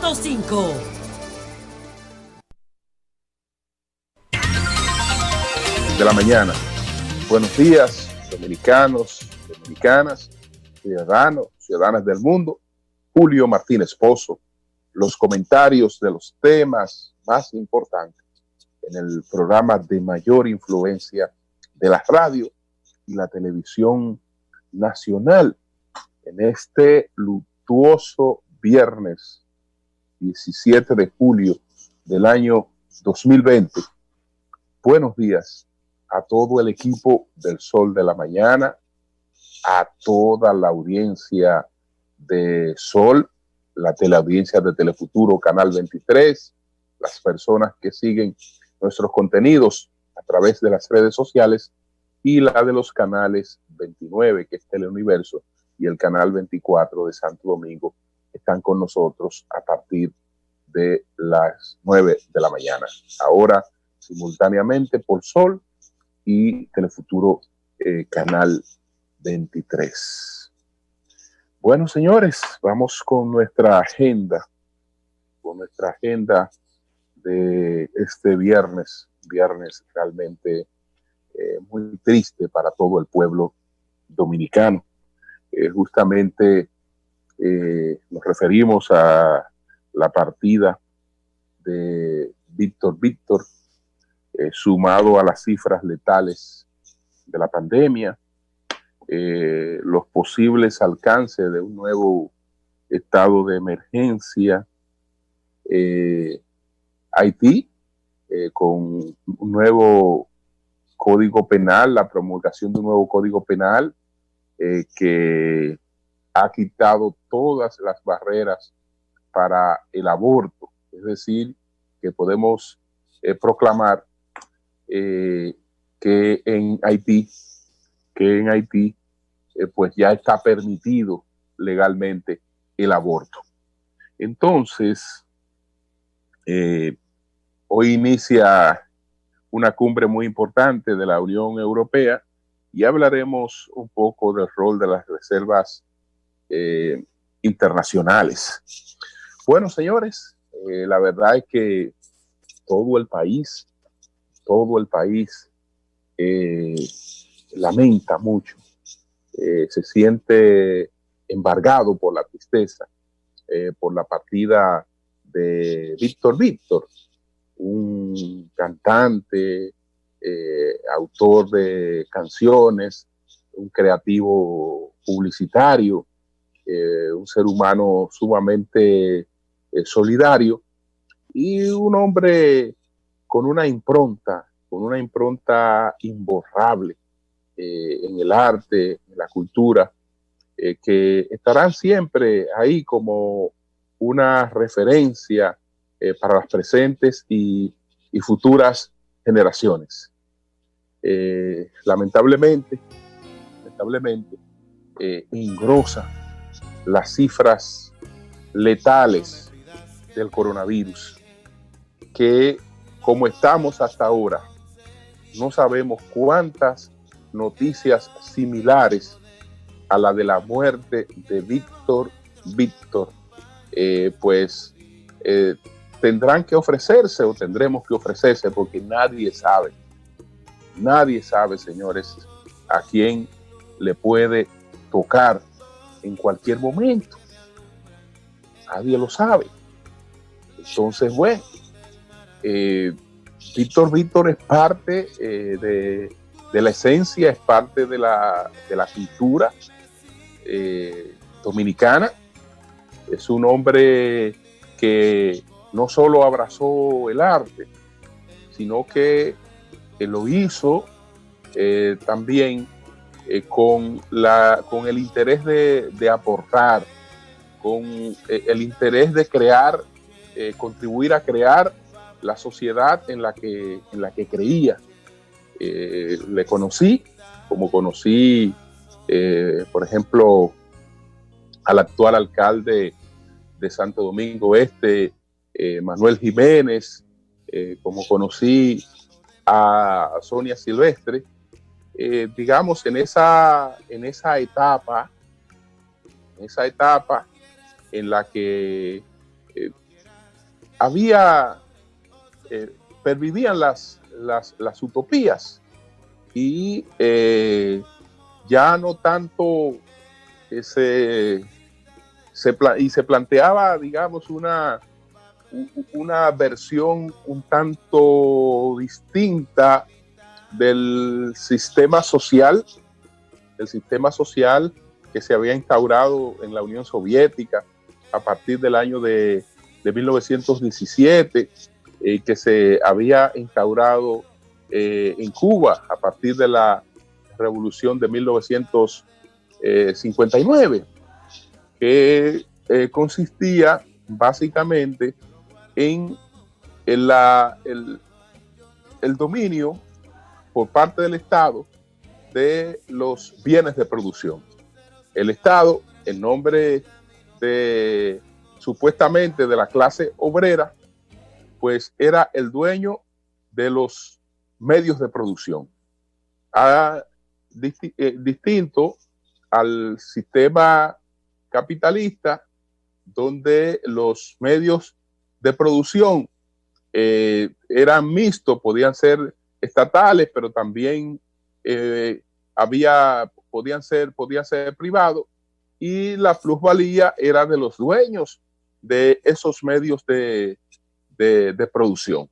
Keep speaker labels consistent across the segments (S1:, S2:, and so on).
S1: 100.5.
S2: De la mañana. Buenos días, dominicanos, dominicanas, ciudadanos, ciudadanas del mundo. Julio Martínez Pozo, los comentarios de los temas más importantes en el programa de mayor influencia de la radio y la televisión nacional en este luctuoso viernes 17 de julio del año 2020. Buenos días a todo el equipo del Sol de la Mañana, a toda la audiencia de Sol, la teleaudiencia de Telefuturo, Canal 23, las personas que siguen nuestros contenidos a través de las redes sociales y la de los canales 29, que es Teleuniverso, y el canal 24 de Santo Domingo, están con nosotros a partir de las 9 de la mañana. Ahora, simultáneamente por Sol y Telefuturo, Canal 23. Bueno, señores, vamos con nuestra agenda de este viernes realmente muy triste para todo el pueblo dominicano. Justamente nos referimos a la partida de Víctor, sumado a las cifras letales de la pandemia, los posibles alcances de un nuevo estado de emergencia, Haití, con un nuevo código penal, la promulgación de un nuevo código penal que ha quitado todas las barreras para el aborto, es decir, que podemos proclamar que en Haití pues ya está permitido legalmente el aborto. Entonces, hoy inicia una cumbre muy importante de la Unión Europea y hablaremos un poco del rol de las reservas internacionales. Bueno, señores, la verdad es que todo el país lamenta mucho, se siente embargado por la tristeza, por la partida de Víctor, un cantante, autor de canciones, un creativo publicitario, un ser humano sumamente solidario y un hombre con una impronta imborrable en el arte, en la cultura, que estarán siempre ahí como una referencia para las presentes y futuras generaciones. Lamentablemente, engrosa las cifras letales del coronavirus, que como estamos hasta ahora, no sabemos cuántas noticias similares a la de la muerte de Víctor, tendrán que ofrecerse o tendremos que ofrecerse, porque nadie sabe, señores, a quién le puede tocar en cualquier momento. Nadie lo sabe. Entonces, bueno, Víctor es parte de la esencia, es parte de la cultura dominicana. Es un hombre que no solo abrazó el arte, sino que lo hizo también con el interés de aportar, con el interés de crear, contribuir a crear la sociedad en la que creía. Le conocí, como conocí, por ejemplo, al actual alcalde de Santo Domingo Este, Manuel Jiménez, como conocí a Sonia Silvestre, digamos, en esa etapa en la que había, pervivían las utopías y ya no tanto se planteaba, digamos, una versión un tanto distinta del sistema social que se había instaurado en la Unión Soviética a partir del año de 1917, que se había instaurado en Cuba a partir de la Revolución de 1959, que consistía básicamente en el dominio por parte del Estado de los bienes de producción. El Estado, en nombre de supuestamente de la clase obrera, pues era el dueño de los medios de producción. Distinto al sistema capitalista, donde los medios de producción eran mixtos, podían ser estatales, pero también podían ser privados, y la plusvalía era de los dueños de esos medios de producción.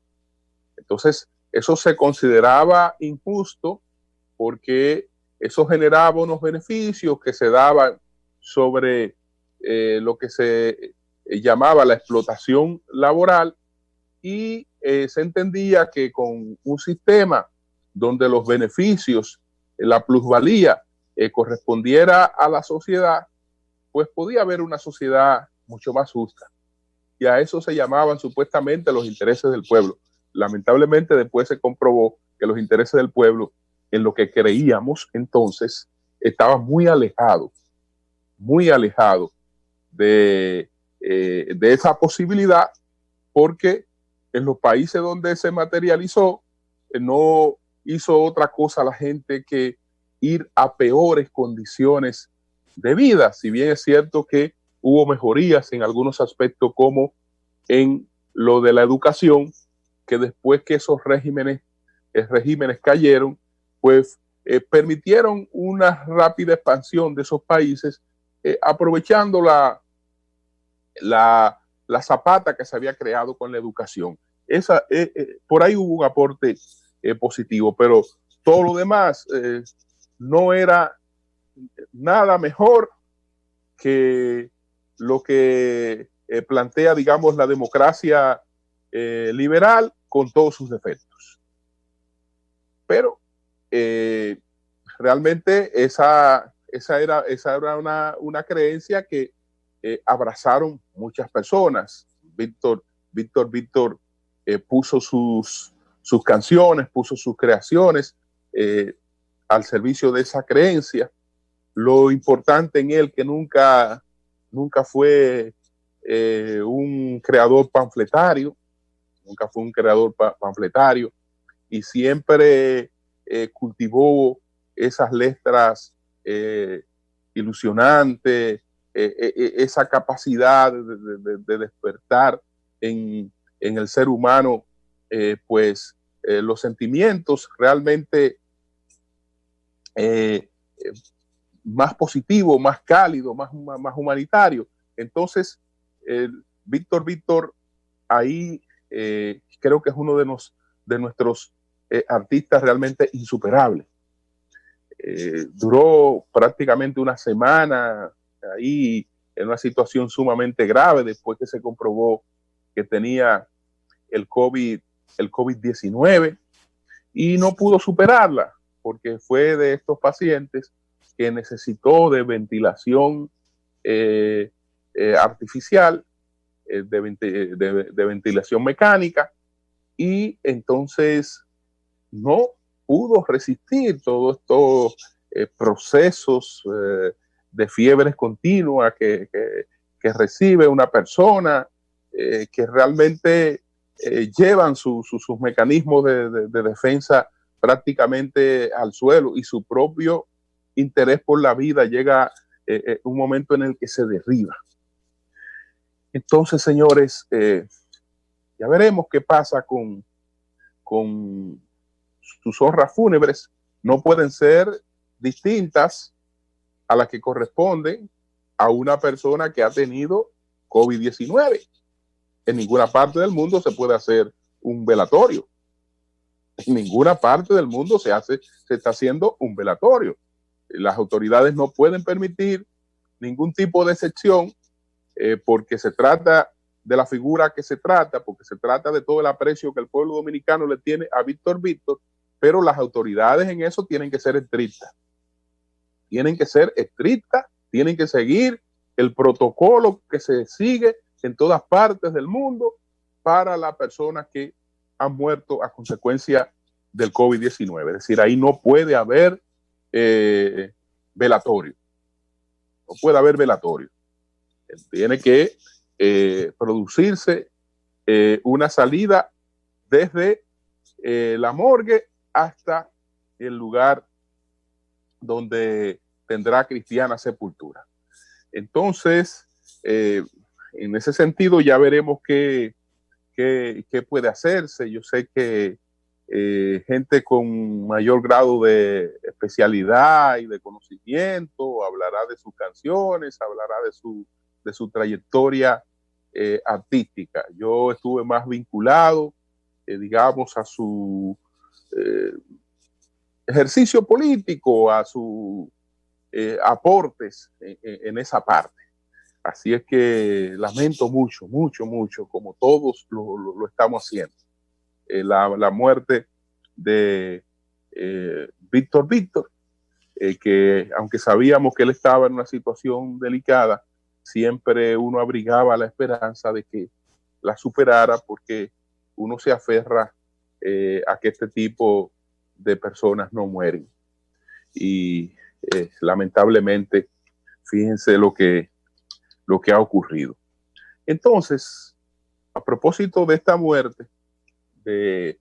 S2: Entonces, eso se consideraba injusto porque eso generaba unos beneficios que se daban sobre lo que se llamaba la explotación laboral, y se entendía que con un sistema donde los beneficios, la plusvalía, correspondiera a la sociedad, pues podía haber una sociedad mucho más justa. Y a eso se llamaban supuestamente los intereses del pueblo. Lamentablemente después se comprobó que los intereses del pueblo, en lo que creíamos entonces, estaban muy alejados de esa posibilidad, porque en los países donde se materializó, no hizo otra cosa la gente que ir a peores condiciones de vida. Si bien es cierto que hubo mejorías en algunos aspectos, como en lo de la educación, que después que esos regímenes cayeron, pues permitieron una rápida expansión de esos países, aprovechando la zapata que se había creado con la educación. Por ahí hubo un aporte positivo, pero todo lo demás no era nada mejor que lo que plantea, digamos, la democracia liberal, con todos sus defectos. Pero realmente esa era una creencia que abrazaron muchas personas. Víctor puso sus canciones, puso sus creaciones al servicio de esa creencia. Lo importante en él, que nunca fue un creador panfletario, y siempre cultivó esas letras ilusionantes, esa capacidad de despertar en el ser humano pues los sentimientos realmente más positivos, más cálidos, más humanitarios. Entonces, Víctor ahí creo que es uno de nuestros artistas realmente insuperables. Duró prácticamente una semana ahí en una situación sumamente grave, después que se comprobó que tenía el COVID-19, y no pudo superarla, porque fue de estos pacientes que necesitó de ventilación artificial, de ventilación mecánica, y entonces no pudo resistir todos estos procesos de fiebres continuas que recibe una persona, que realmente llevan sus mecanismos de defensa prácticamente al suelo, y su propio interés por la vida llega un momento en el que se derriba. Entonces, señores, Ya veremos qué pasa con sus honras fúnebres. No pueden ser distintas a las que corresponden a una persona que ha tenido COVID-19. En ninguna parte del mundo se puede hacer un velatorio. En ninguna parte del mundo se está haciendo un velatorio. Las autoridades no pueden permitir ningún tipo de excepción porque se trata de la figura que se trata, porque se trata de todo el aprecio que el pueblo dominicano le tiene a Víctor Víctor, pero las autoridades en eso tienen que ser estrictas. Tienen que ser estrictas, tienen que seguir el protocolo que se sigue en todas partes del mundo para las personas que han muerto a consecuencia del COVID-19. Es decir, ahí no puede haber velatorio. No puede haber velatorio. Tiene que producirse una salida desde la morgue hasta el lugar donde tendrá cristiana sepultura. Entonces, en ese sentido ya veremos qué puede hacerse. Yo sé que gente con mayor grado de especialidad y de conocimiento hablará de sus canciones, hablará de su trayectoria artística. Yo estuve más vinculado, digamos, a su ejercicio político, a sus aportes en esa parte. Así es que lamento mucho, mucho, mucho, como todos lo estamos haciendo. La muerte de Víctor Víctor, que aunque sabíamos que él estaba en una situación delicada, siempre uno abrigaba la esperanza de que la superara porque uno se aferra a que este tipo de personas no mueren. Y lamentablemente, fíjense lo que ha ocurrido. Entonces, a propósito de esta muerte de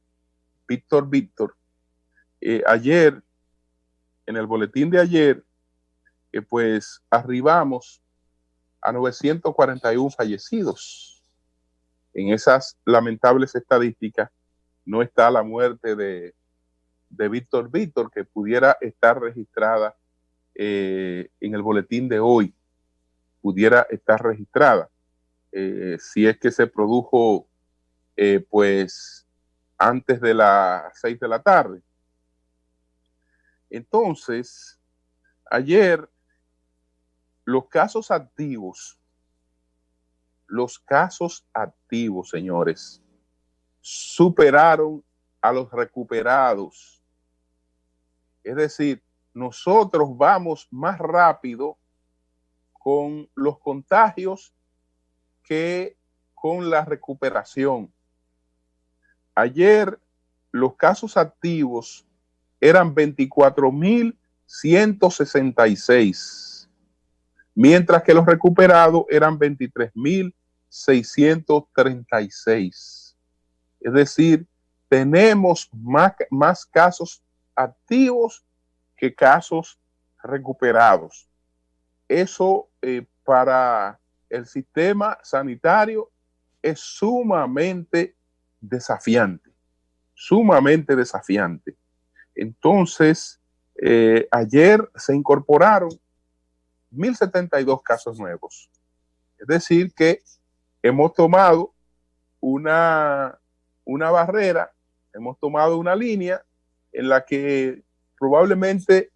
S2: Víctor Víctor, ayer, en el boletín de ayer, pues arribamos a 941 fallecidos. En esas lamentables estadísticas no está la muerte de Víctor Víctor, que pudiera estar registrada en el boletín de hoy, pudiera estar registrada. Si es que se produjo pues antes de las 6 de la tarde. Entonces, ayer los casos activos, señores, superaron a los recuperados. Es decir, nosotros vamos más rápido con los contagios que con la recuperación. Ayer los casos activos eran 24.166, mientras que los recuperados eran 23.636. Es decir, tenemos más casos activos que casos recuperados. Eso para el sistema sanitario es sumamente desafiante, sumamente desafiante. Entonces, ayer se incorporaron 1.072 casos nuevos. Es decir, que hemos tomado una barrera, hemos tomado una línea en la que probablemente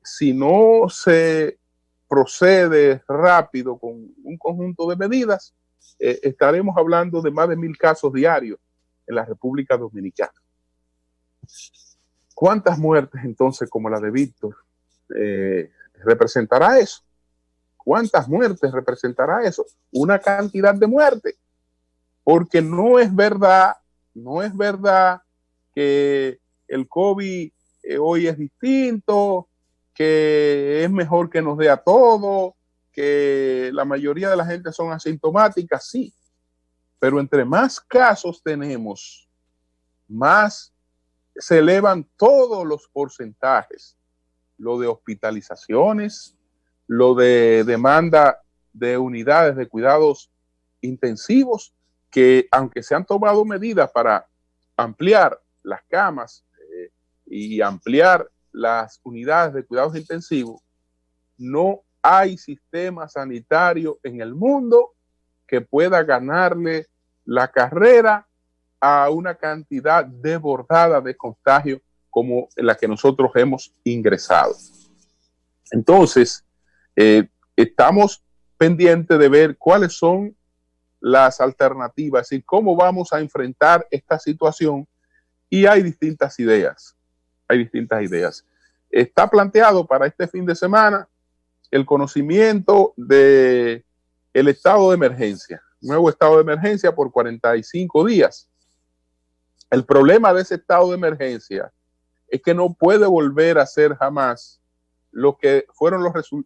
S2: si no se procede rápido con un conjunto de medidas, estaremos hablando de más de 1.000 casos diarios en la República Dominicana. ¿Cuántas muertes entonces como la de Víctor representará eso? ¿Cuántas muertes representará eso? Una cantidad de muertes. Porque no es verdad que el COVID hoy es distinto, que es mejor que nos dé a todo, que la mayoría de la gente son asintomáticas, sí. Pero entre más casos tenemos, más se elevan todos los porcentajes. Lo de hospitalizaciones, lo de demanda de unidades de cuidados intensivos, que aunque se han tomado medidas para ampliar las camas y ampliar las unidades de cuidados intensivos, no hay sistema sanitario en el mundo que pueda ganarle la carrera a una cantidad desbordada de contagios como la que nosotros hemos ingresado. Entonces, estamos pendientes de ver cuáles son las alternativas y cómo vamos a enfrentar esta situación. Y hay distintas ideas. Está planteado para este fin de semana el conocimiento del estado de emergencia, nuevo estado de emergencia por 45 días. El problema de ese estado de emergencia es que no puede volver a ser jamás lo que fueron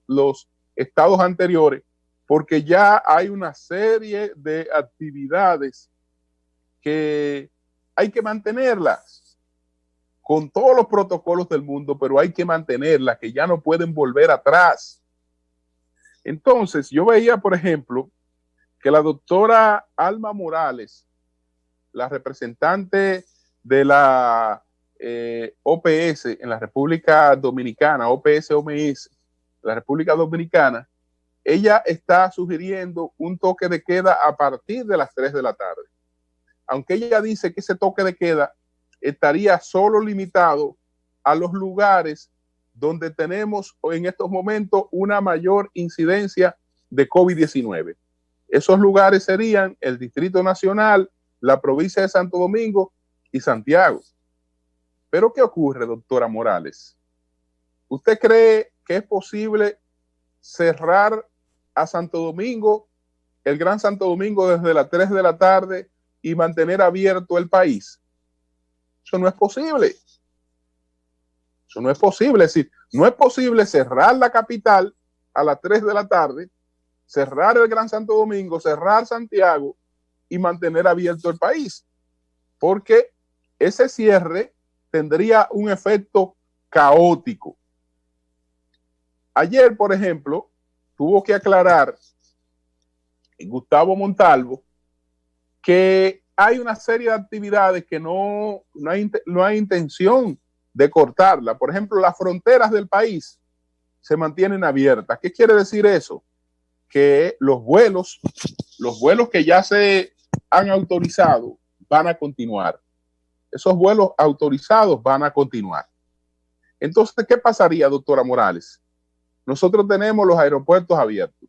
S2: los estados anteriores, porque ya hay una serie de actividades que hay que mantenerlas con todos los protocolos del mundo, pero hay que mantenerlas, que ya no pueden volver atrás. Entonces, yo veía, por ejemplo, que la doctora Alma Morales, la representante de la OPS en la República Dominicana, OPS-OMS, la República Dominicana, ella está sugiriendo un toque de queda a partir de las 3 de la tarde. Aunque ella dice que ese toque de queda estaría solo limitado a los lugares donde tenemos en estos momentos una mayor incidencia de COVID-19. Esos lugares serían el Distrito Nacional, la provincia de Santo Domingo y Santiago. Pero ¿qué ocurre, doctora Morales? ¿Usted cree que es posible cerrar a Santo Domingo, el Gran Santo Domingo, desde las 3 de la tarde y mantener abierto el país? Eso no es posible. Eso no es posible. Es decir, no es posible cerrar la capital a las 3 de la tarde, cerrar el Gran Santo Domingo, cerrar Santiago y mantener abierto el país, porque ese cierre tendría un efecto caótico. Ayer, por ejemplo, tuvo que aclarar Gustavo Montalvo que hay una serie de actividades que no hay intención de cortarla. Por ejemplo, las fronteras del país se mantienen abiertas. ¿Qué quiere decir eso? Que los vuelos que ya se han autorizado van a continuar. Esos vuelos autorizados van a continuar. Entonces, ¿qué pasaría, doctora Morales? Nosotros tenemos los aeropuertos abiertos.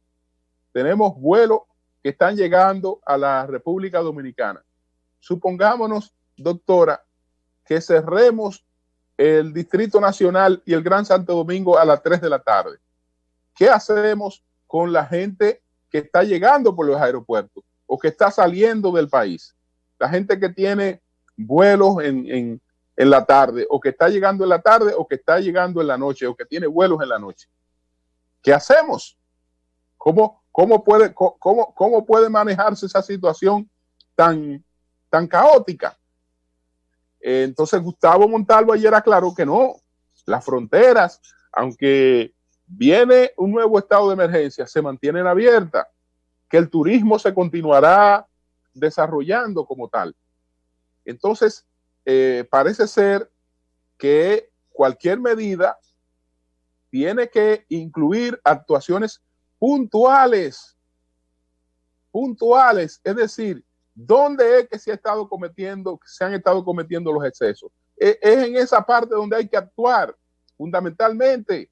S2: Tenemos vuelos que están llegando a la República Dominicana. Supongámonos, doctora, que cerremos el Distrito Nacional y el Gran Santo Domingo a las 3 de la tarde. ¿Qué hacemos con la gente que está llegando por los aeropuertos o que está saliendo del país? La gente que tiene vuelos en la tarde, o que está llegando en la tarde, o que está llegando en la noche, o que tiene vuelos en la noche. ¿Qué hacemos? ¿Cómo puede manejarse esa situación tan caótica? Entonces Gustavo Montalvo ayer aclaró que no, las fronteras, aunque viene un nuevo estado de emergencia, se mantienen abiertas, que el turismo se continuará desarrollando como tal. Entonces, parece ser que cualquier medida tiene que incluir actuaciones puntuales, es decir, ¿dónde es que se han estado cometiendo los excesos? Es en esa parte donde hay que actuar, fundamentalmente,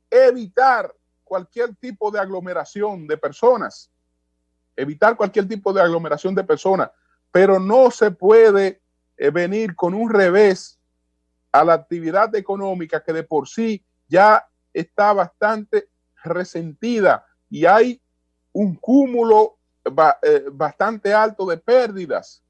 S2: evitar cualquier tipo de aglomeración de personas, pero no se puede venir con un revés a la actividad económica que de por sí ya está bastante resentida y hay un cúmulo bastante alto de pérdidas.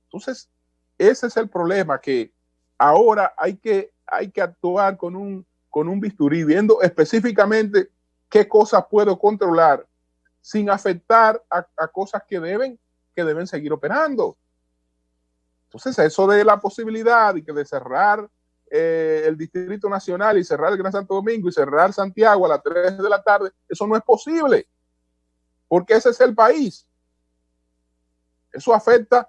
S2: Entonces, ese es el problema, que ahora hay que actuar con un bisturí, viendo específicamente qué cosas puedo controlar sin afectar a cosas que deben seguir operando. Entonces, eso de la posibilidad de cerrar el Distrito Nacional y cerrar el Gran Santo Domingo y cerrar Santiago a las 3 de la tarde, eso no es posible, porque ese es el país. Eso afecta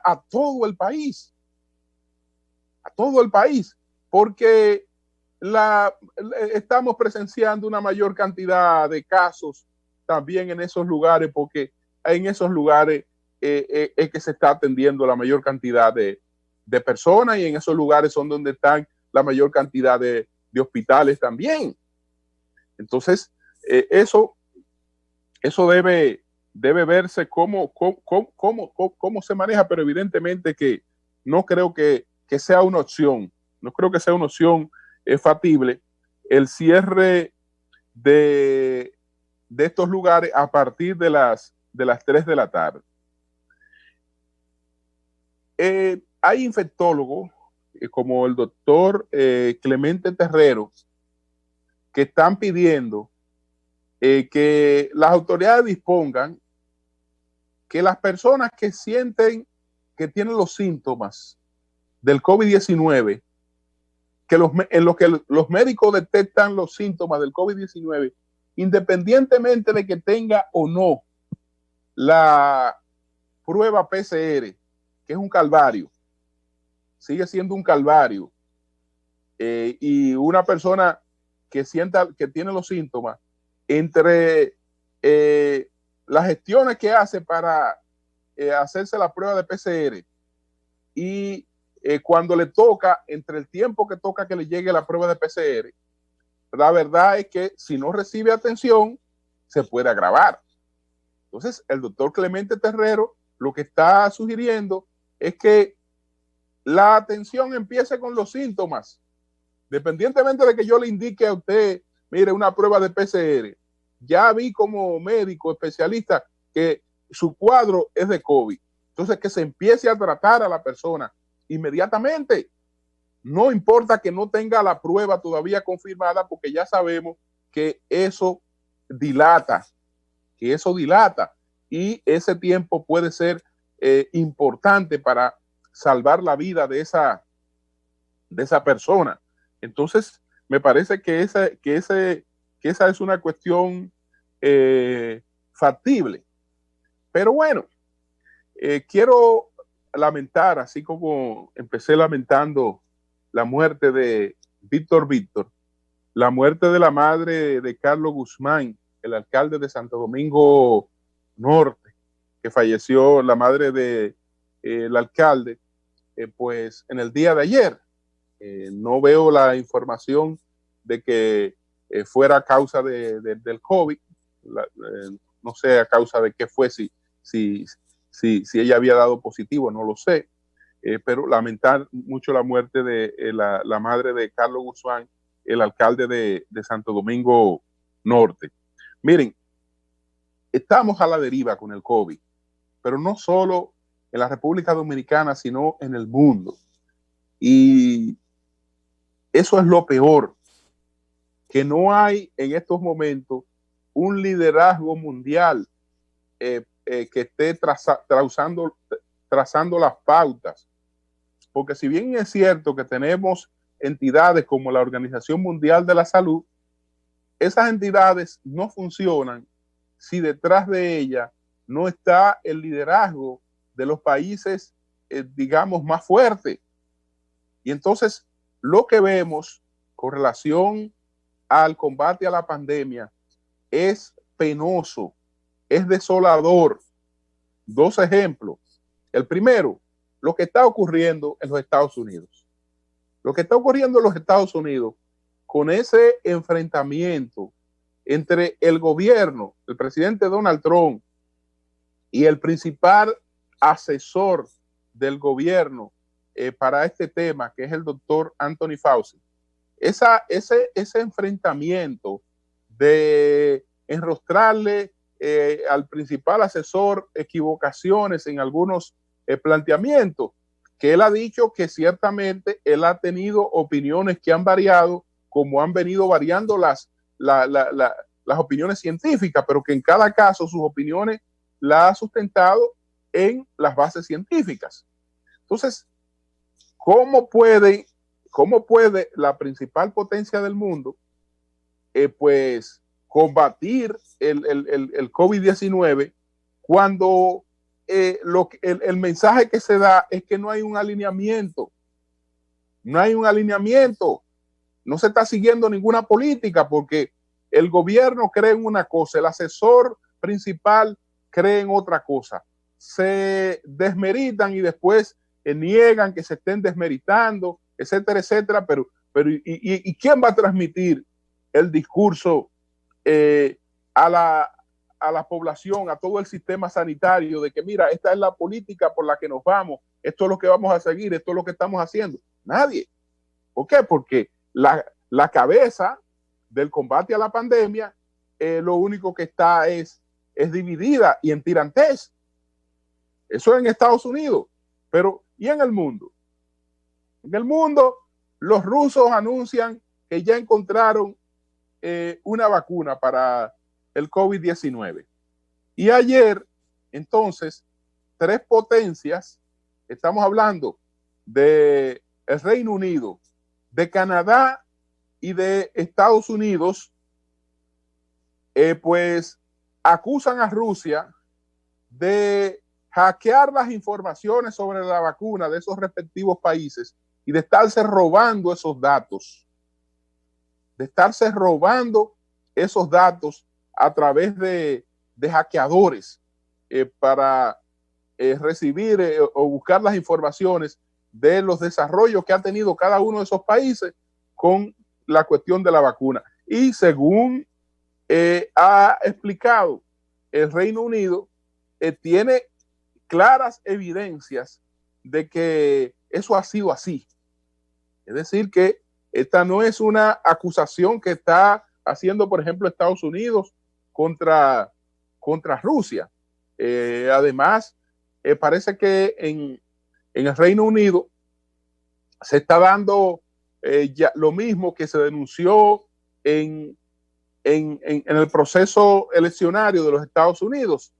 S2: a todo el país. A todo el país. Porque estamos presenciando una mayor cantidad de casos también en esos lugares, porque en esos lugares es que se está atendiendo la mayor cantidad de personas, y en esos lugares son donde están la mayor cantidad de hospitales también. Entonces, eso debe verse cómo se maneja, pero evidentemente que no creo que sea una opción, no creo que sea una opción factible el cierre de estos lugares a partir de las 3 de la tarde. Hay infectólogos como el doctor Clemente Terrero que están pidiendo que las autoridades dispongan que las personas que sienten que tienen los síntomas del COVID-19, en lo que los médicos detectan los síntomas del COVID-19, independientemente de que tenga o no la prueba PCR, que es un calvario, sigue siendo un calvario, y una persona que sienta que tiene los síntomas, entre las gestiones que hace para hacerse la prueba de PCR y cuando le toca, entre el tiempo que toca que le llegue la prueba de PCR, la verdad es que si no recibe atención, se puede agravar. Entonces, el doctor Clemente Terrero lo que está sugiriendo es que la atención empiece con los síntomas, dependientemente de que yo le indique a usted, mire, una prueba de PCR. Ya vi como médico especialista que su cuadro es de COVID. Entonces, que se empiece a tratar a la persona inmediatamente. No importa que no tenga la prueba todavía confirmada, porque ya sabemos que eso dilata, y ese tiempo puede ser importante para salvar la vida de esa persona. Entonces, me parece que esa es una cuestión factible. Pero bueno, quiero lamentar, así como empecé lamentando la muerte de Víctor, la muerte de la madre de Carlos Guzmán, el alcalde de Santo Domingo Norte, que falleció, la madre del alcalde, pues en el día de ayer. No veo la información de que fuera a causa del COVID. No sé a causa de qué fue, si ella había dado positivo, no lo sé. Pero lamentar mucho la muerte de la madre de Carlos Guzmán, el alcalde de Santo Domingo Norte. Miren, estamos a la deriva con el COVID, pero no solo en la República Dominicana, sino en el mundo. Y eso es lo peor, que no hay en estos momentos un liderazgo mundial que esté trazando las pautas. Porque si bien es cierto que tenemos entidades como la Organización Mundial de la Salud, esas entidades no funcionan si detrás de ellas no está el liderazgo de los países, digamos, más fuertes. Y entonces, lo que vemos con relación al combate a la pandemia es penoso, es desolador. Dos ejemplos. El primero, lo que está ocurriendo en los Estados Unidos. Lo que está ocurriendo en los Estados Unidos con ese enfrentamiento entre el gobierno, el presidente Donald Trump, y el principal asesor del gobierno para este tema, que es el doctor Anthony Fauci. Ese enfrentamiento de enrostrarle al principal asesor equivocaciones en algunos planteamientos, que él ha dicho que ciertamente él ha tenido opiniones que han variado, como han venido variando las opiniones científicas, pero que en cada caso sus opiniones las ha sustentado en las bases científicas. Entonces, ¿cómo puede la principal potencia del mundo combatir el COVID-19 cuando el mensaje que se da es que no hay un alineamiento. No hay un alineamiento. No se está siguiendo ninguna política porque el gobierno cree en una cosa, el asesor principal cree en otra cosa. Se desmeritan y después niegan que se estén desmeritando, etcétera, etcétera. Pero ¿y quién va a transmitir el discurso a la población, a todo el sistema sanitario, de que mira, esta es la política por la que nos vamos, esto es lo que vamos a seguir, esto es lo que estamos haciendo? Nadie. ¿Por qué? Porque la cabeza del combate a la pandemia lo único que está es dividida y en tirantez. Eso en Estados Unidos. Pero ¿y en el mundo? En el mundo, los rusos anuncian que ya encontraron una vacuna para el COVID-19. Y ayer, entonces, 3 potencias, estamos hablando de el Reino Unido, de Canadá y de Estados Unidos, pues acusan a Rusia de hackear las informaciones sobre la vacuna de esos respectivos países y de estarse robando esos datos, a través de hackeadores para recibir o buscar las informaciones de los desarrollos que ha tenido cada uno de esos países con la cuestión de la vacuna. Y según ha explicado el Reino Unido, tiene claras evidencias de que eso ha sido así. Es decir, que esta no es una acusación que está haciendo, por ejemplo, Estados Unidos contra Rusia. Además, parece que en el Reino Unido se está dando ya lo mismo que se denunció en el proceso eleccionario de los Estados Unidos,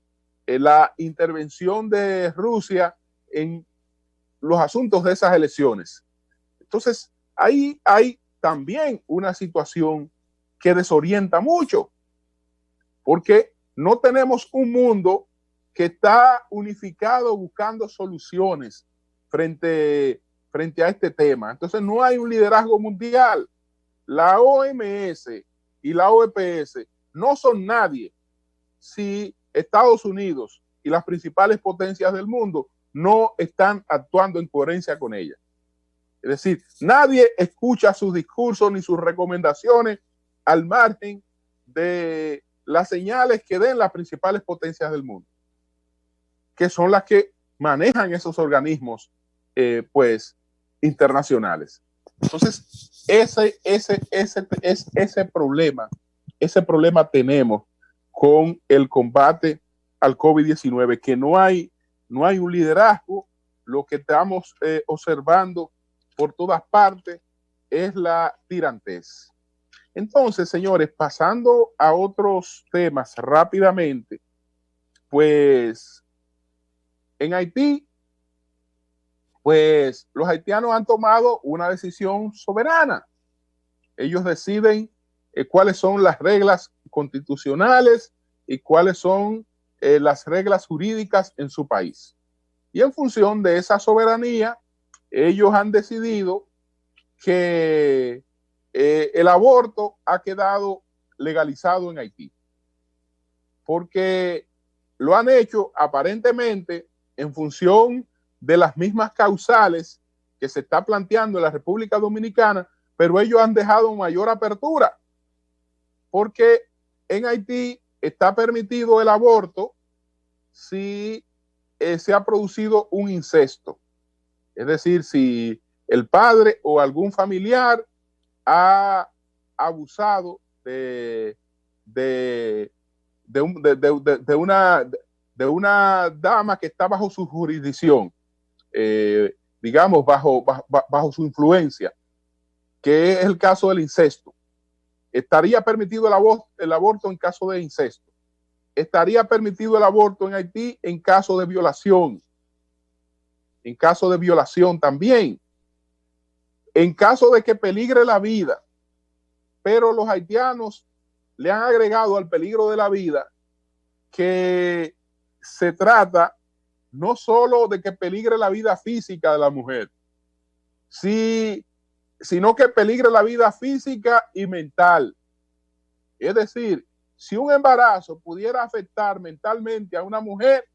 S2: la intervención de Rusia en los asuntos de esas elecciones. Entonces, ahí hay también una situación que desorienta mucho, porque no tenemos un mundo que está unificado buscando soluciones frente a este tema. Entonces, no hay un liderazgo mundial. La OMS y la OPS no son nadie si Estados Unidos y las principales potencias del mundo no están actuando en coherencia con ella. Es decir, nadie escucha sus discursos ni sus recomendaciones al margen de las señales que den las principales potencias del mundo, que son las que manejan esos organismos pues internacionales. Entonces, ese problema tenemos con el combate al COVID-19, que no hay un liderazgo. Lo que estamos observando por todas partes es la tirantez. Entonces, señores, pasando a otros temas rápidamente, pues en Haití, pues los haitianos han tomado una decisión soberana. Ellos deciden cuáles son las reglas constitucionales y cuáles son las reglas jurídicas en su país. Y en función de esa soberanía, ellos han decidido que el aborto ha quedado legalizado en Haití, porque lo han hecho aparentemente en función de las mismas causales que se está planteando en la República Dominicana, pero ellos han dejado mayor apertura, porque en Haití está permitido el aborto si se ha producido un incesto. Es decir, si el padre o algún familiar ha abusado de una dama que está bajo su jurisdicción, digamos, bajo su influencia, que es el caso del incesto. Estaría permitido el aborto en caso de incesto. Estaría permitido el aborto en Haití en caso de violación. En caso de violación también. En caso de que peligre la vida. Pero los haitianos le han agregado al peligro de la vida que se trata no solo de que peligre la vida física de la mujer, sino que peligre la vida física y mental. Es decir, si un embarazo pudiera afectar mentalmente a una mujer,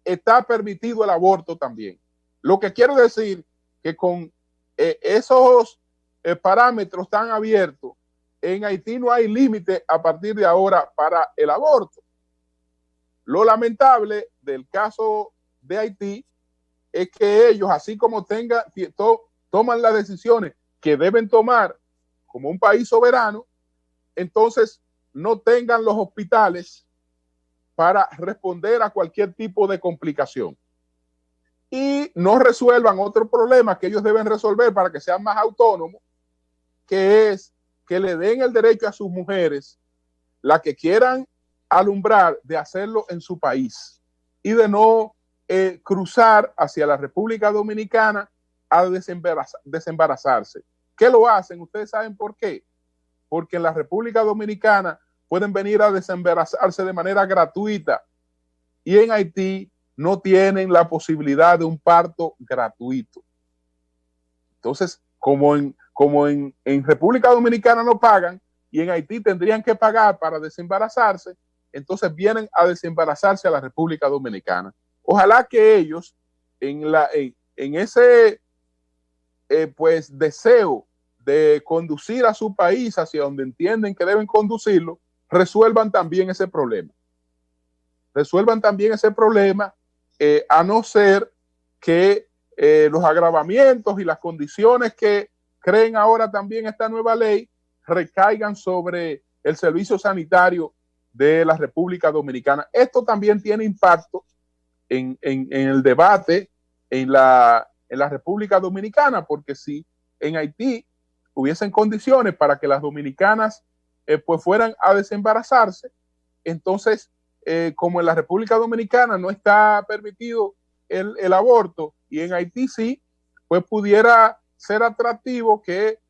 S2: está permitido el aborto también. Lo que quiero decir que con esos parámetros tan abiertos, en Haití no hay límite a partir de ahora para el aborto. Lo lamentable del caso de Haití es que ellos, así como toman las decisiones que deben tomar como un país soberano, entonces no tengan los hospitales para responder a cualquier tipo de complicación. Y no resuelvan otro problema que ellos deben resolver para que sean más autónomos, que es que le den el derecho a sus mujeres, las que quieran alumbrar, de hacerlo en su país y de no cruzar hacia la República Dominicana a desembarazarse. ¿Qué lo hacen? Ustedes saben por qué. Porque en la República Dominicana pueden venir a desembarazarse de manera gratuita y en Haití no tienen la posibilidad de un parto gratuito. Entonces, como en República Dominicana no pagan y en Haití tendrían que pagar para desembarazarse, entonces vienen a desembarazarse a la República Dominicana. Ojalá que ellos, en ese pues deseo de conducir a su país hacia donde entienden que deben conducirlo, resuelvan también ese problema. Resuelvan también ese problema, a no ser que los agravamientos y las condiciones que creen ahora también esta nueva ley recaigan sobre el servicio sanitario de la República Dominicana. Esto también tiene impacto en el debate en la República Dominicana, porque si en Haití hubiesen condiciones para que las dominicanas pues fueran a desembarazarse, entonces como en la República Dominicana no está permitido el aborto y en Haití sí, pues pudiera ser atractivo que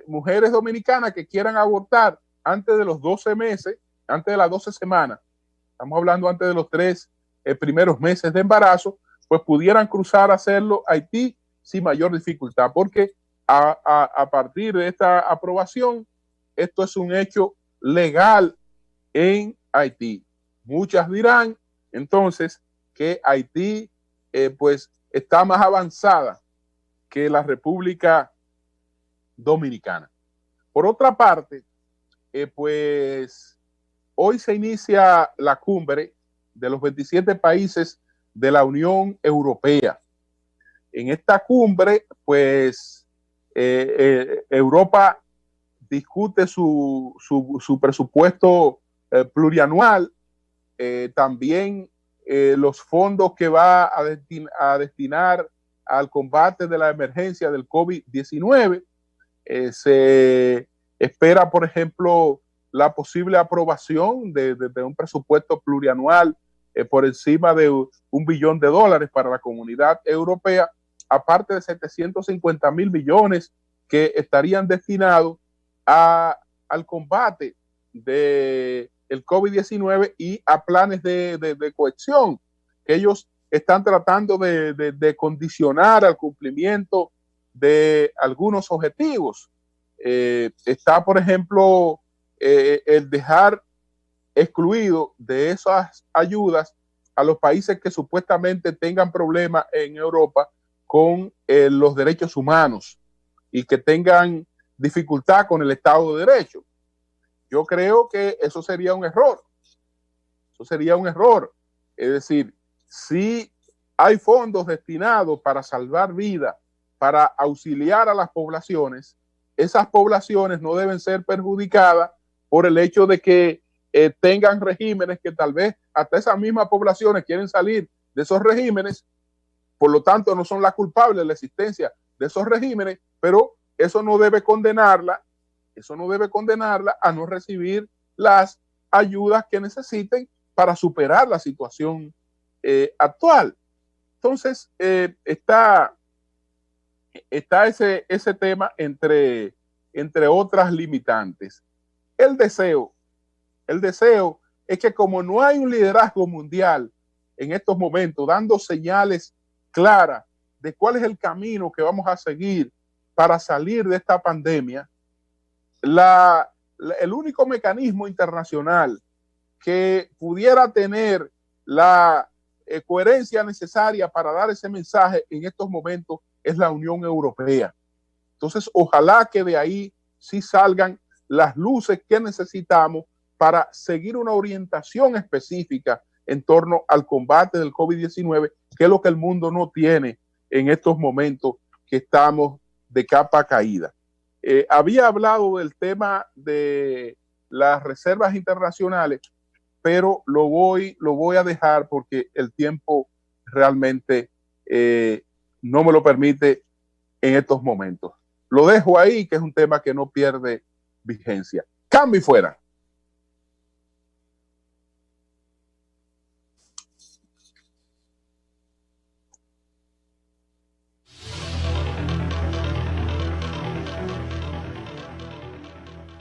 S2: mujeres dominicanas que quieran abortar antes de los 12 meses, antes de las 12 semanas, estamos hablando antes de los 3 primeros meses de embarazo, pues pudieran cruzar a hacerlo a Haití sin mayor dificultad, porque a partir de esta aprobación, esto es un hecho legal en Haití. Muchas dirán entonces que Haití pues está más avanzada que la República Dominicana. Por otra parte, pues hoy se inicia la cumbre de los 27 países de la Unión Europea. En esta cumbre, pues Europa discute su presupuesto plurianual, también los fondos que va a destinar al combate de la emergencia del COVID-19. Se espera, por ejemplo, la posible aprobación de un presupuesto plurianual por encima de $1 billón para la comunidad europea, aparte de 750,000 millones que estarían destinados al combate del COVID-19 y a planes de cohesión que ellos están tratando de condicionar al cumplimiento de algunos objetivos. Está, por ejemplo, el dejar excluido de esas ayudas a los países que supuestamente tengan problemas en Europa con los derechos humanos y que tengan dificultad con el Estado de Derecho. Yo creo que eso sería un error. Eso sería un error. Es decir, si hay fondos destinados para salvar vidas, para auxiliar a las poblaciones, esas poblaciones no deben ser perjudicadas por el hecho de que tengan regímenes que tal vez hasta esas mismas poblaciones quieren salir de esos regímenes, por lo tanto no son las culpables de la existencia de esos regímenes, pero eso no debe condenarla a no recibir las ayudas que necesiten para superar la situación actual. Entonces, está ese tema entre otras limitantes. El deseo es que como no hay un liderazgo mundial en estos momentos, dando señales claras de cuál es el camino que vamos a seguir para salir de esta pandemia, el único mecanismo internacional que pudiera tener la coherencia necesaria para dar ese mensaje en estos momentos es la Unión Europea. Entonces, ojalá que de ahí sí salgan las luces que necesitamos para seguir una orientación específica en torno al combate del COVID-19, que es lo que el mundo no tiene en estos momentos que estamos de capa caída. Había hablado del tema de las reservas internacionales, pero lo voy a dejar porque el tiempo realmente no me lo permite en estos momentos. Lo dejo ahí, que es un tema que no pierde vigencia. Cambio y fuera.